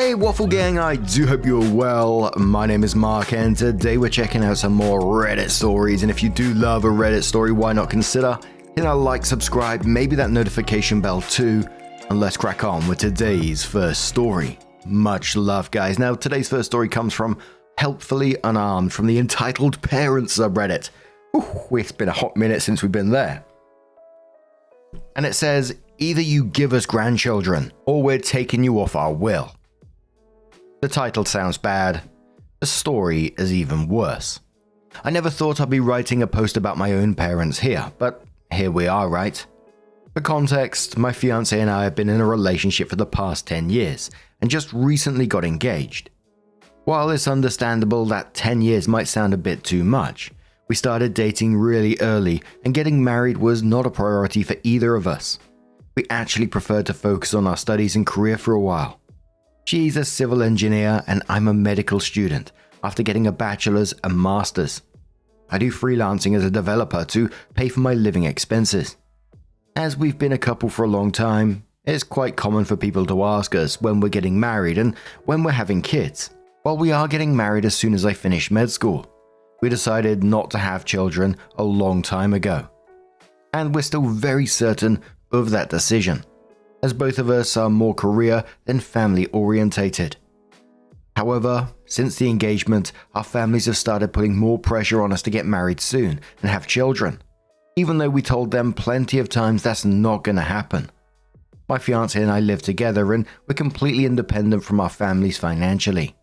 Hey Waffle Gang, I do hope you're well. My name is Mark and today we're checking out some more Reddit stories, and if you do love a Reddit story, why not consider hitting a like, subscribe, maybe that notification bell too, and let's crack on with today's first story. Much love guys. Now today's first story comes from Helpfully Unarmed from the Entitled Parents subreddit. It's been a hot minute since we've been there. And it says, either you give us grandchildren or we're taking you off our will. The title sounds bad. The story is even worse. I never thought I'd be writing a post about my own parents here, but here we are, right? For context, my fiancé and I have been in a relationship for the past 10 years and just recently got engaged. While it's understandable that 10 years might sound a bit too much, we started dating really early and getting married was not a priority for either of us. We actually preferred to focus on our studies and career for a while. She's a civil engineer and I'm a medical student after getting a bachelor's and master's. I do freelancing as a developer to pay for my living expenses. As we've been a couple for a long time, it's quite common for people to ask us when we're getting married and when we're having kids. Well, we are getting married as soon as I finish med school. We decided not to have children a long time ago. And we're still very certain of that decision, as both of us are more career than family orientated. However, since the engagement, our families have started putting more pressure on us to get married soon and have children, even though we told them plenty of times that's not going to happen. My fiancé and I live together and we're completely independent from our families financially.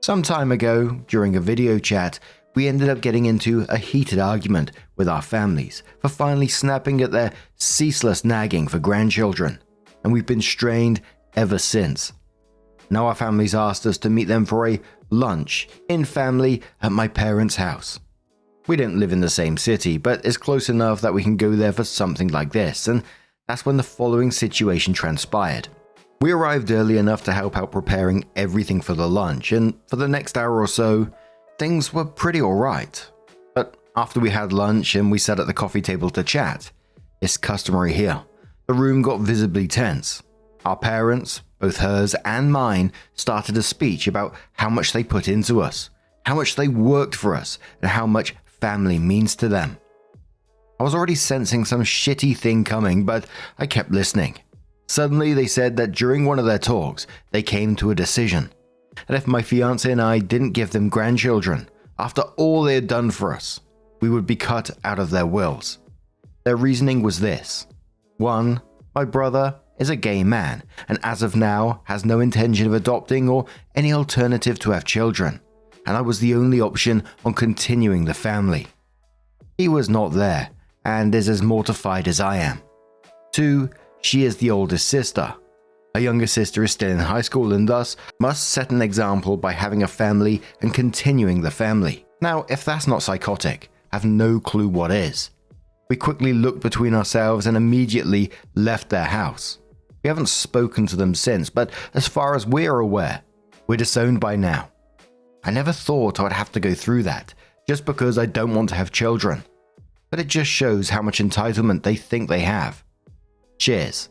Some time ago, during a video chat, we ended up getting into a heated argument with our families for finally snapping at their ceaseless nagging for grandchildren, and we've been strained ever since. Now our families asked us to meet them for a lunch in family at my parents' house. We don't live in the same city, but it's close enough that we can go there for something like this, and that's when the following situation transpired. We arrived early enough to help out preparing everything for the lunch, and for the next hour or so, things were pretty alright. But after we had lunch and we sat at the coffee table to chat, it's customary here. The room got visibly tense. Our parents, both hers and mine, started a speech about how much they put into us, how much they worked for us, and how much family means to them. I was already sensing some shitty thing coming, but I kept listening. Suddenly they said that during one of their talks, they came to a decision. And if my fiancé and I didn't give them grandchildren, after all they had done for us, we would be cut out of their wills. Their reasoning was this. 1. My brother is a gay man and as of now has no intention of adopting or any alternative to have children, and I was the only option on continuing the family. He was not there and is as mortified as I am. 2. She is the oldest sister. Her younger sister is still in high school and thus must set an example by having a family and continuing the family. Now, if that's not psychotic, I have no clue what is. We quickly looked between ourselves and immediately left their house. We haven't spoken to them since, but as far as we're aware, we're disowned by now. I never thought I would have to go through that, just because I don't want to have children. But it just shows how much entitlement they think they have. Cheers.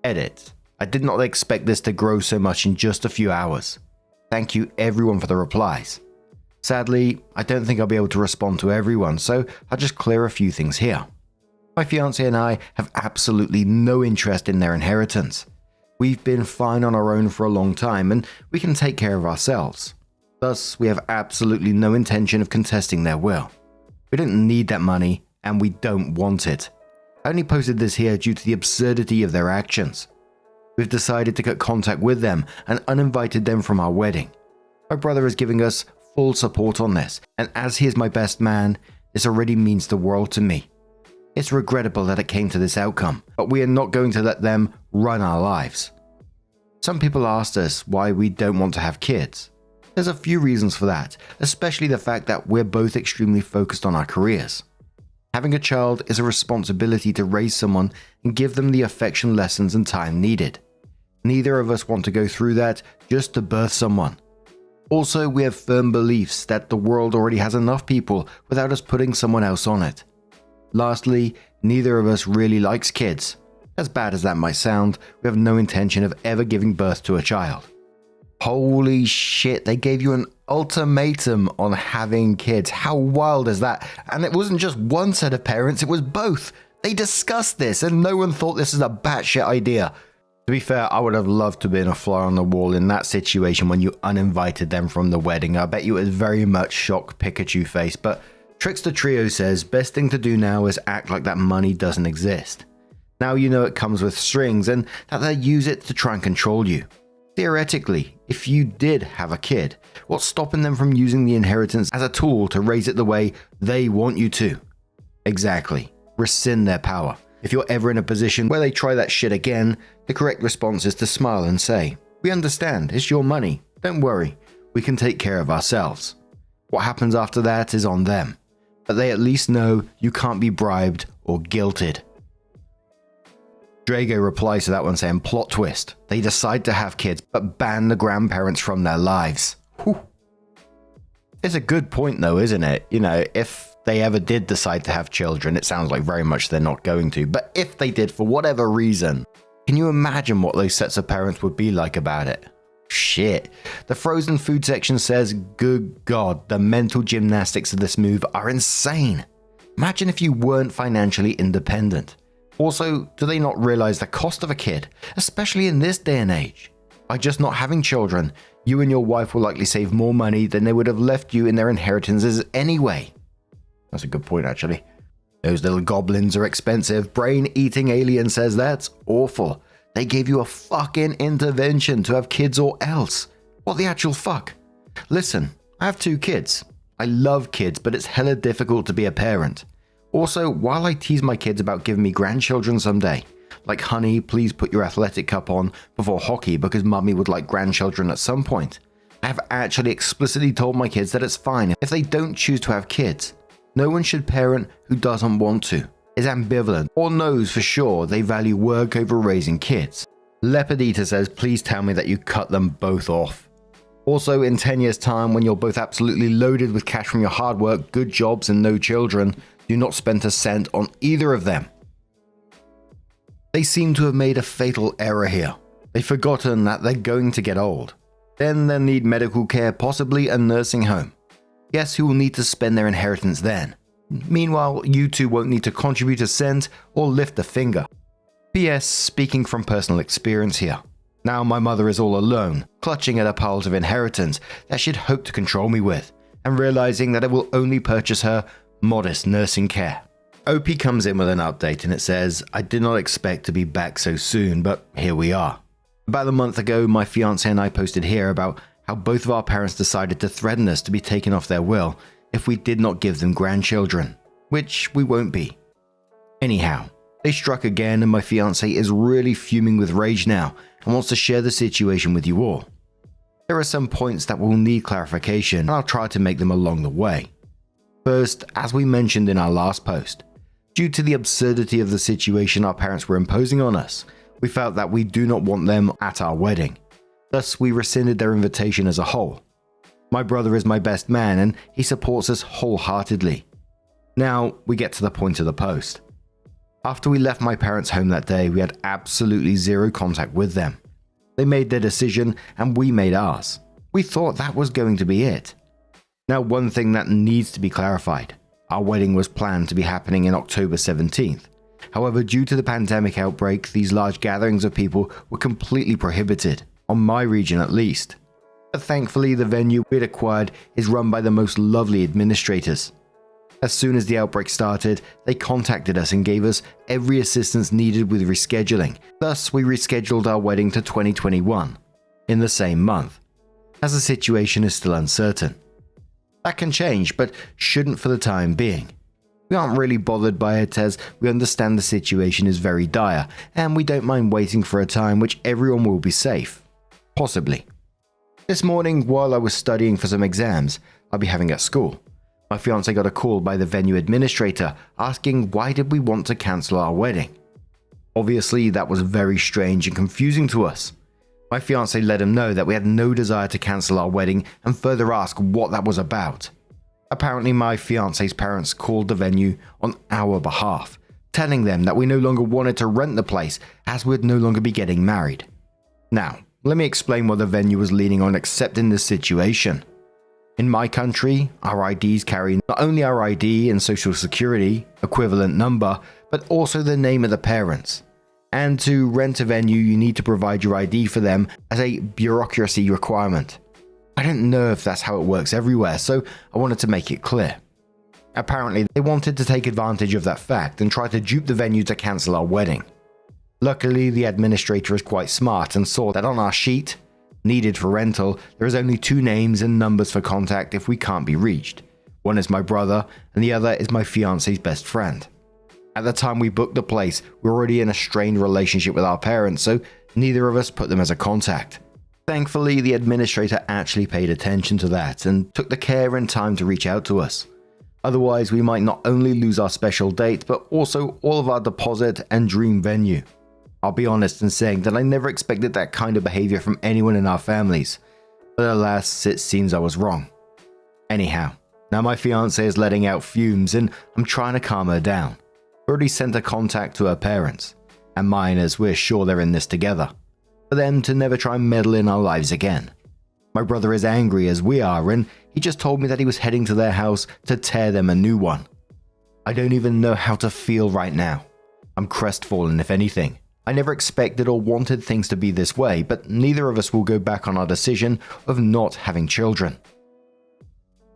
Edit. I did not expect this to grow so much in just a few hours. Thank you everyone for the replies. Sadly, I don't think I'll be able to respond to everyone, so I'll just clear a few things here. My fiancé and I have absolutely no interest in their inheritance. We've been fine on our own for a long time and we can take care of ourselves. Thus, we have absolutely no intention of contesting their will. We don't need that money and we don't want it. I only posted this here due to the absurdity of their actions. We've decided to cut contact with them and uninvited them from our wedding. My brother is giving us full support on this, and as he is my best man, this already means the world to me. It's regrettable that it came to this outcome, but we are not going to let them run our lives. Some people asked us why we don't want to have kids. There's a few reasons for that, especially the fact that we're both extremely focused on our careers. Having a child is a responsibility to raise someone and give them the affection, lessons, and time needed. Neither of us want to go through that just to birth someone. Also, we have firm beliefs that the world already has enough people without us putting someone else on it. Lastly, neither of us really likes kids. As bad as that might sound, we have no intention of ever giving birth to a child. Holy shit, they gave you an ultimatum on having kids. How wild is that? And it wasn't just one set of parents, it was both. They discussed this and no one thought this is a batshit idea. To be fair, I would have loved to have been a fly on the wall in that situation when you uninvited them from the wedding. I bet you it was very much shock Pikachu face, but Trickster Trio says best thing to do now is act like that money doesn't exist. Now you know it comes with strings and that they'll use it to try and control you. Theoretically, if you did have a kid, what's stopping them from using the inheritance as a tool to raise it the way they want you to? Exactly. Rescind their power. If you're ever in a position where they try that shit again, the correct response is to smile and say, "We understand, it's your money. Don't worry, we can take care of ourselves." What happens after that is on them, but they at least know you can't be bribed or guilted. Drago replies to that one saying, plot twist, they decide to have kids but ban the grandparents from their lives. Whew. It's a good point though, isn't it? You know, if they ever did decide to have children, it sounds like very much they're not going to, but if they did for whatever reason, can you imagine what those sets of parents would be like about it? Shit. The frozen food section says, good God, the mental gymnastics of this move are insane. Imagine if you weren't financially independent. Also, do they not realize the cost of a kid, especially in this day and age? By just not having children, you and your wife will likely save more money than they would have left you in their inheritances anyway. That's a good point, actually. Those little goblins are expensive. Brain-eating alien says that's awful. They gave you a fucking intervention to have kids or else. What the actual fuck? Listen, I have 2 kids. I love kids, but it's hella difficult to be a parent. Also, while I tease my kids about giving me grandchildren someday, like honey, please put your athletic cup on before hockey because mummy would like grandchildren at some point, I have actually explicitly told my kids that it's fine if they don't choose to have kids. No one should parent who doesn't want to, is ambivalent, or knows for sure they value work over raising kids. Leopard Eater says, please tell me that you cut them both off. Also, in 10 years' time, when you're both absolutely loaded with cash from your hard work, good jobs, and no children, do not spend a cent on either of them. They seem to have made a fatal error here. They've forgotten that they're going to get old. Then they'll need medical care, possibly a nursing home. Guess who will need to spend their inheritance then? Meanwhile, you two won't need to contribute a cent or lift a finger. P.S. Speaking from personal experience here. Now my mother is all alone, clutching at a pile of inheritance that she'd hoped to control me with, and realizing that it will only purchase her modest nursing care. OP comes in with an update and it says, I did not expect to be back so soon, but here we are. About a month ago, my fiance and I posted here about how both of our parents decided to threaten us to be taken off their will if we did not give them grandchildren, which we won't be. Anyhow, they struck again and my fiance is really fuming with rage now and wants to share the situation with you all. There are some points that will need clarification and I'll try to make them along the way. First, as we mentioned in our last post, due to the absurdity of the situation our parents were imposing on us, we felt that we do not want them at our wedding. Thus, we rescinded their invitation as a whole. My brother is my best man and he supports us wholeheartedly. Now, we get to the point of the post. After we left my parents' home that day, we had absolutely zero contact with them. They made their decision and we made ours. We thought that was going to be it. Now, one thing that needs to be clarified. Our wedding was planned to be happening in October 17th. However, due to the pandemic outbreak, these large gatherings of people were completely prohibited, on my region at least. But thankfully, the venue we had acquired is run by the most lovely administrators. As soon as the outbreak started, they contacted us and gave us every assistance needed with rescheduling. Thus, we rescheduled our wedding to 2021, in the same month, as the situation is still uncertain. That can change, but shouldn't for the time being. We aren't really bothered by it as we understand the situation is very dire, and we don't mind waiting for a time which everyone will be safe. Possibly. This morning, while I was studying for some exams I'll be having at school, my fiance got a call by the venue administrator asking why did we want to cancel our wedding. Obviously, that was very strange and confusing to us. My fiance let him know that we had no desire to cancel our wedding and further ask what that was about. Apparently, my fiance's parents called the venue on our behalf, telling them that we no longer wanted to rent the place as we'd no longer be getting married. Now, Let me explain why the venue was leaning on accepting this situation. In my country, our IDs carry not only our ID and social security equivalent number, but also the name of the parents. And to rent a venue, you need to provide your ID for them as a bureaucracy requirement. I don't know if that's how it works everywhere, so I wanted to make it clear. Apparently, they wanted to take advantage of that fact and try to dupe the venue to cancel our wedding. Luckily, the administrator is quite smart and saw that on our sheet, needed for rental, there is only 2 names and numbers for contact if we can't be reached. One is my brother, and the other is my fiance's best friend. At the time we booked the place, we were already in a strained relationship with our parents, so neither of us put them as a contact. Thankfully, the administrator actually paid attention to that and took the care and time to reach out to us. Otherwise, we might not only lose our special date, but also all of our deposit and dream venue. I'll be honest in saying that I never expected that kind of behavior from anyone in our families, but alas, it seems I was wrong. Anyhow, now my fiancée is letting out fumes and I'm trying to calm her down. I already sent a contact to her parents, and mine as we're sure they're in this together, for them to never try and meddle in our lives again. My brother is angry as we are, and he just told me that he was heading to their house to tear them a new one. I don't even know how to feel right now. I'm crestfallen if anything. I never expected or wanted things to be this way, but neither of us will go back on our decision of not having children.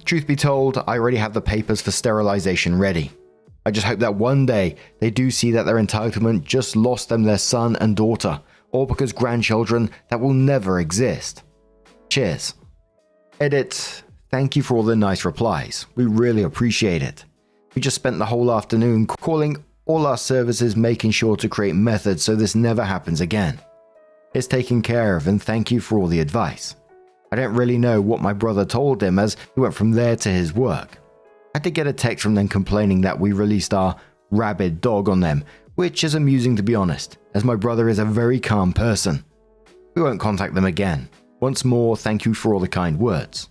Truth be told, I already have the papers for sterilization ready. I just hope that one day they do see that their entitlement just lost them their son and daughter, or because grandchildren that will never exist. Cheers. Edit. Thank you for all the nice replies. We really appreciate it. We just spent the whole afternoon calling all our services, making sure to create methods so this never happens again. It's taken care of, and thank you for all the advice. I don't really know what my brother told him as he went from there to his work. I did get a text from them complaining that we released our rabid dog on them, which is amusing to be honest, as my brother is a very calm person. We won't contact them again. Once more, thank you for all the kind words.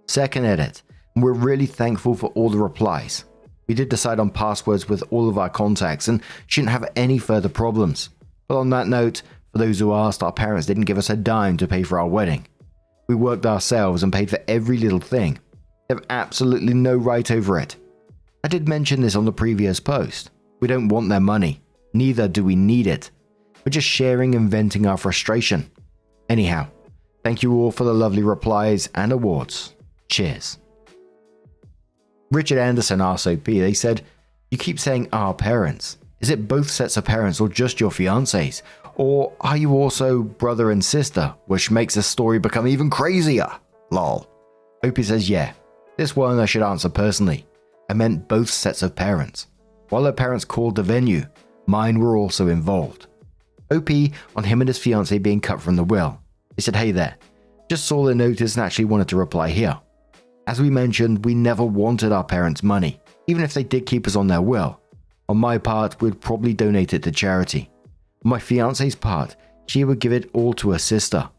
Second edit, and we're really thankful for all the replies. We did decide on passwords with all of our contacts and shouldn't have any further problems. But on that note, for those who asked, our parents didn't give us a dime to pay for our wedding. We worked ourselves and paid for every little thing. They have absolutely no right over it. I did mention this on the previous post. We don't want their money. Neither do we need it. We're just sharing and venting our frustration. Anyhow, thank you all for the lovely replies and awards. Cheers. Richard Anderson RSOP, they said, you keep saying our parents. Is it both sets of parents or just your fiancés? Or are you also brother and sister, which makes the story become even crazier? Lol. Opie says, yeah. This one I should answer personally. I meant both sets of parents. While her parents called the venue, mine were also involved. OP on him and his fiancée being cut from the will. He said, hey there. Just saw the notice and actually wanted to reply here. As we mentioned, we never wanted our parents' money, even if they did keep us on their will. On my part, we'd probably donate it to charity. On my fiance's part, she would give it all to her sister.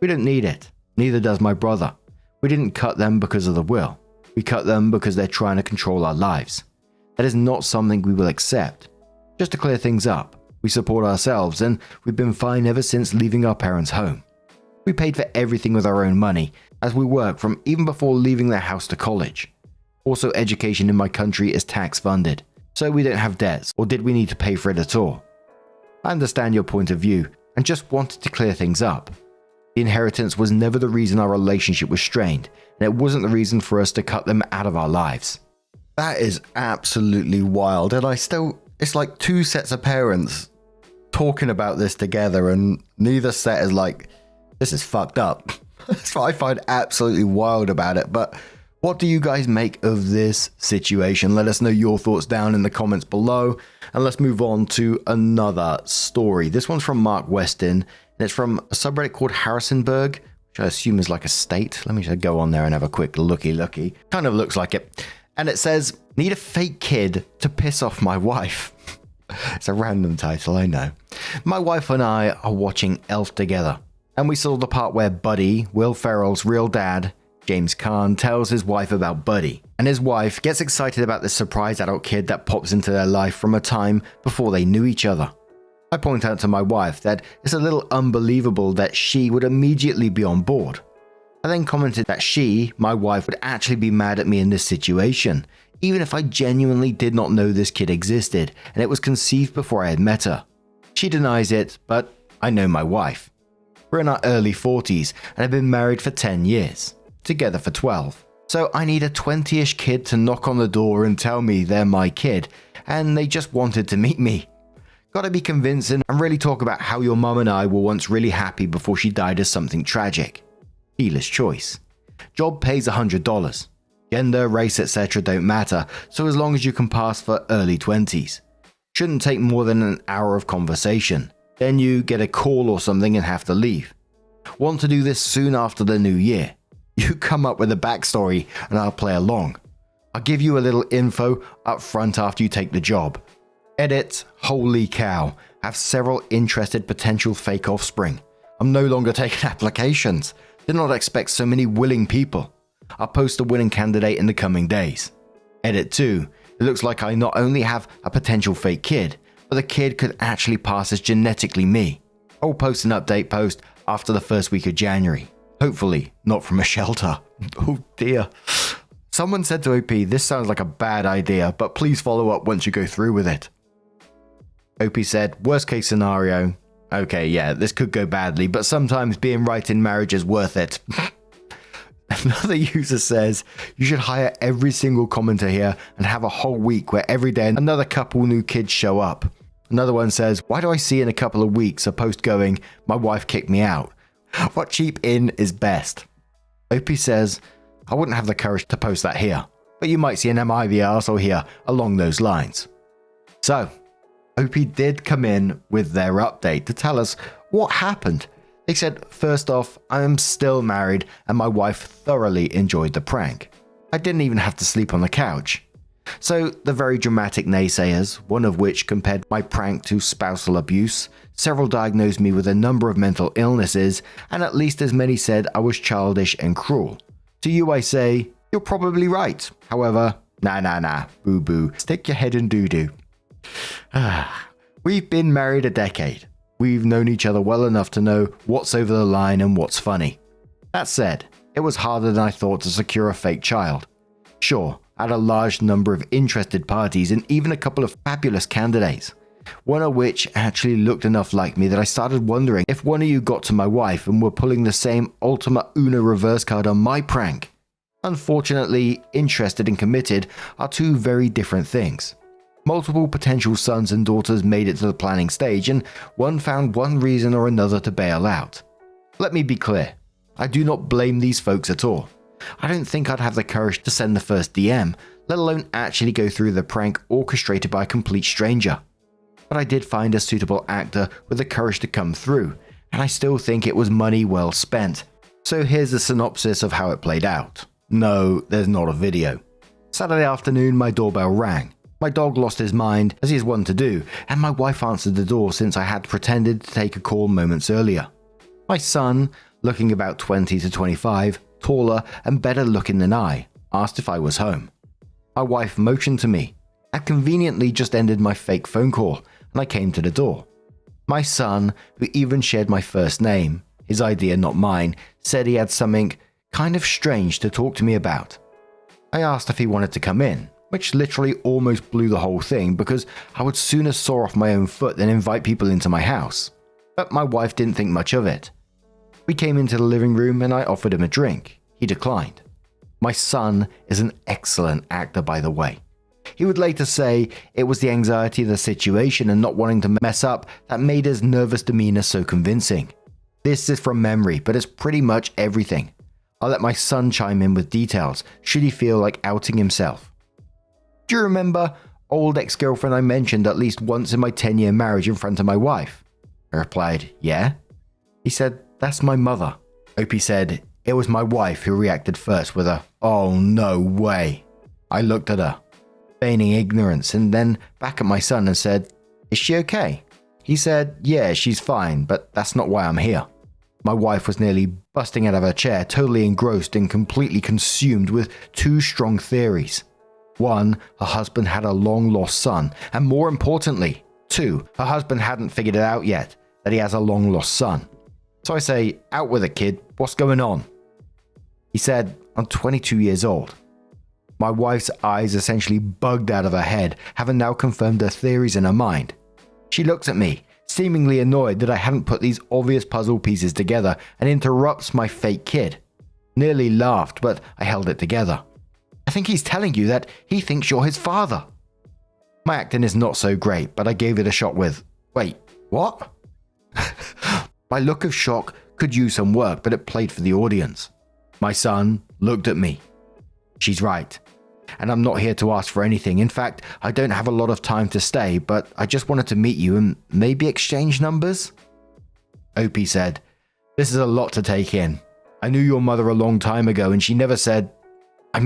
We don't need it, neither does my brother. We didn't cut them because of the will. We cut them because they're trying to control our lives. That is not something we will accept. Just to clear things up, we support ourselves and we've been fine ever since leaving our parents' home. We paid for everything with our own money, as we work from even before leaving their house to college. Also, education in my country is tax funded, so we don't have debts, or did we need to pay for it at all? I understand your point of view, and just wanted to clear things up. The inheritance was never the reason our relationship was strained, and it wasn't the reason for us to cut them out of our lives. That is absolutely wild, and it's like 2 sets of parents talking about this together, and neither set is like, this is fucked up. That's what I find absolutely wild about it. But what do you guys make of this situation? Let us know your thoughts down in the comments below. And let's move on to another story. This one's from Mark Weston, and it's from a subreddit called Harrisonburg, which I assume is like a state. Let me just go on there and have a quick looky. Kind of looks like it. And it says, need a fake kid to piss off my wife. It's a random title, I know. My wife and I are watching Elf together. And we saw the part where Buddy, Will Ferrell's real dad, James Caan, tells his wife about Buddy. And his wife gets excited about this surprise adult kid that pops into their life from a time before they knew each other. I point out to my wife that it's a little unbelievable that she would immediately be on board. I then commented that she, my wife, would actually be mad at me in this situation, even if I genuinely did not know this kid existed and it was conceived before I had met her. She denies it, but I know my wife. We're in our early 40s and have been married for 10 years, together for 12. So I need a 20-ish kid to knock on the door and tell me they're my kid, and they just wanted to meet me. Gotta be convincing and really talk about how your mum and I were once really happy before she died of something tragic. Dealer's choice. Job pays $100. Gender, race, etc. don't matter, so as long as you can pass for early 20s. Shouldn't take more than an hour of conversation. Then you get a call or something and have to leave. Want to do this soon after the new year. You come up with a backstory and I'll play along. I'll give you a little info up front after you take the job. Edit, holy cow, have several interested potential fake offspring. I'm no longer taking applications. Did not expect so many willing people. I'll post a winning candidate in the coming days. Edit 2, it looks like I not only have a potential fake kid, but the kid could actually pass as genetically me. I'll post an update post after the first week of January. Hopefully, not from a shelter. Oh dear. Someone said to OP, this sounds like a bad idea, but please follow up once you go through with it. OP said, worst case scenario. Okay, yeah, this could go badly, but sometimes being right in marriage is worth it. Another user says, you should hire every single commenter here and have a whole week where every day another couple new kids show up. Another one says, why do I see in a couple of weeks a post going, my wife kicked me out? What cheap in is best? OP says, I wouldn't have the courage to post that here, but you might see an "Am I the arsehole" here along those lines. So, OP did come in with their update to tell us what happened. They said, first off, I am still married and my wife thoroughly enjoyed the prank. I didn't even have to sleep on the couch. So the very dramatic naysayers, one of which compared my prank to spousal abuse, several diagnosed me with a number of mental illnesses, and at least as many said I was childish and cruel. To you I say, you're probably right. However, nah, boo-boo, stick your head in doo-doo. We've been married a decade. We've known each other well enough to know what's over the line and what's funny. That said, it was harder than I thought to secure a fake child. Sure, I had a large number of interested parties and even a couple of fabulous candidates, one of which actually looked enough like me that I started wondering if one of you got to my wife and were pulling the same Ultima Uno reverse card on my prank. Unfortunately, interested and committed are two very different things. Multiple potential sons and daughters made it to the planning stage, and one found one reason or another to bail out. Let me be clear, I do not blame these folks at all. I don't think I'd have the courage to send the first DM, let alone actually go through the prank orchestrated by a complete stranger. But I did find a suitable actor with the courage to come through, and I still think it was money well spent. So here's a synopsis of how it played out. No, there's not a video. Saturday afternoon, my doorbell rang. My dog lost his mind, as he is wont to do, and my wife answered the door since I had pretended to take a call moments earlier. My son, looking about 20 to 25, taller and better looking than I, asked if I was home. My wife motioned to me. I conveniently just ended my fake phone call, and I came to the door. My son, who even shared my first name, his idea not mine, said he had something kind of strange to talk to me about. I asked if he wanted to come in, which literally almost blew the whole thing because I would sooner saw off my own foot than invite people into my house. But my wife didn't think much of it. We came into the living room and I offered him a drink. He declined. My son is an excellent actor, by the way. He would later say it was the anxiety of the situation and not wanting to mess up that made his nervous demeanor so convincing. This is from memory, but it's pretty much everything. I'll let my son chime in with details should he feel like outing himself. Do you remember old ex-girlfriend I mentioned at least once in my 10-year marriage in front of my wife? I replied, yeah. He said, that's my mother. OP said, it was my wife who reacted first with a, oh no way. I looked at her, feigning ignorance, and then back at my son and said, is she okay? He said, yeah, she's fine, but that's not why I'm here. My wife was nearly busting out of her chair, totally engrossed and completely consumed with two strong theories. One, her husband had a long-lost son, and more importantly, 2, her husband hadn't figured it out yet, that he has a long-lost son. So I say, out with it, kid. What's going on? He said, I'm 22 years old. My wife's eyes essentially bugged out of her head, having now confirmed her theories in her mind. She looks at me, seemingly annoyed that I hadn't put these obvious puzzle pieces together, and interrupts my fake kid. Nearly laughed, but I held it together. I think he's telling you that he thinks you're his father. My acting is not so great, but I gave it a shot with, wait, what? My look of shock could use some work, but it played for the audience. My son looked at me. She's right. And I'm not here to ask for anything. In fact, I don't have a lot of time to stay, but I just wanted to meet you and maybe exchange numbers? Opie said, this is a lot to take in. I knew your mother a long time ago and she never said, I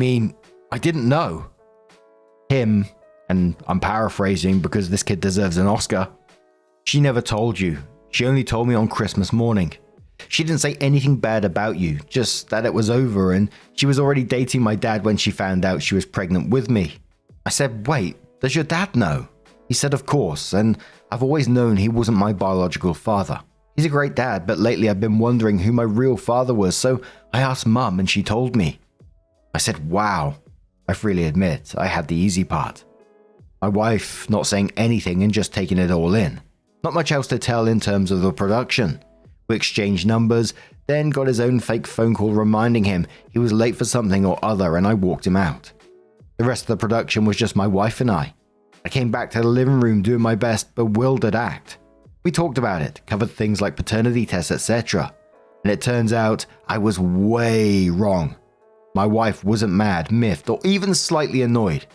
didn't know. Him, and I'm paraphrasing because this kid deserves an Oscar, she never told you. She only told me on Christmas morning. She didn't say anything bad about you, just that it was over and she was already dating my dad when she found out she was pregnant with me. I said, wait, does your dad know? He said, of course, and I've always known he wasn't my biological father. He's a great dad, but lately I've been wondering who my real father was, so I asked Mum and she told me. I said, wow. I freely admit, I had the easy part. My wife not saying anything and just taking it all in. Not much else to tell in terms of the production. We exchanged numbers, then got his own fake phone call reminding him he was late for something or other, and I walked him out. The rest of the production was just my wife and I. I came back to the living room doing my best bewildered act. We talked about it, covered things like paternity tests, etc. And it turns out I was way wrong. My wife wasn't mad, miffed, or even slightly annoyed.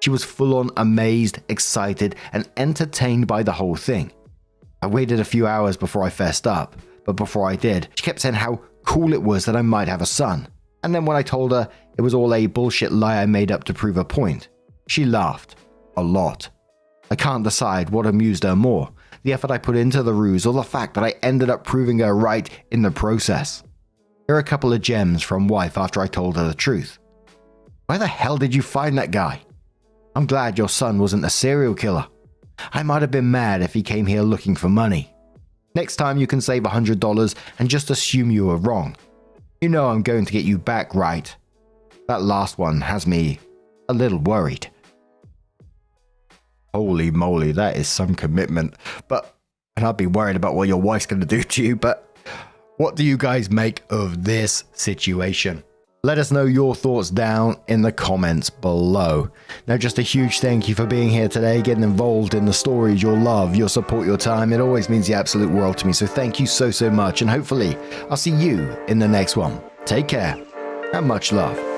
She was full on amazed, excited, and entertained by the whole thing. I waited a few hours before I fessed up, but before I did, she kept saying how cool it was that I might have a son. And then when I told her it was all a bullshit lie I made up to prove a point, she laughed. A lot. I can't decide what amused her more, the effort I put into the ruse or the fact that I ended up proving her right in the process. Here are a couple of gems from wife after I told her the truth. Where the hell did you find that guy? I'm glad your son wasn't a serial killer. I might have been mad if he came here looking for money. Next time you can save $100 and just assume you were wrong. You know I'm going to get you back, right? That last one has me a little worried. Holy moly, that is some commitment. And I'd be worried about what your wife's going to do to you, but what do you guys make of this situation? Let us know your thoughts down in the comments below. Now, just a huge thank you for being here today, getting involved in the stories, your love, your support, your time. It always means the absolute world to me. So thank you so much. And hopefully I'll see you in the next one. Take care and much love.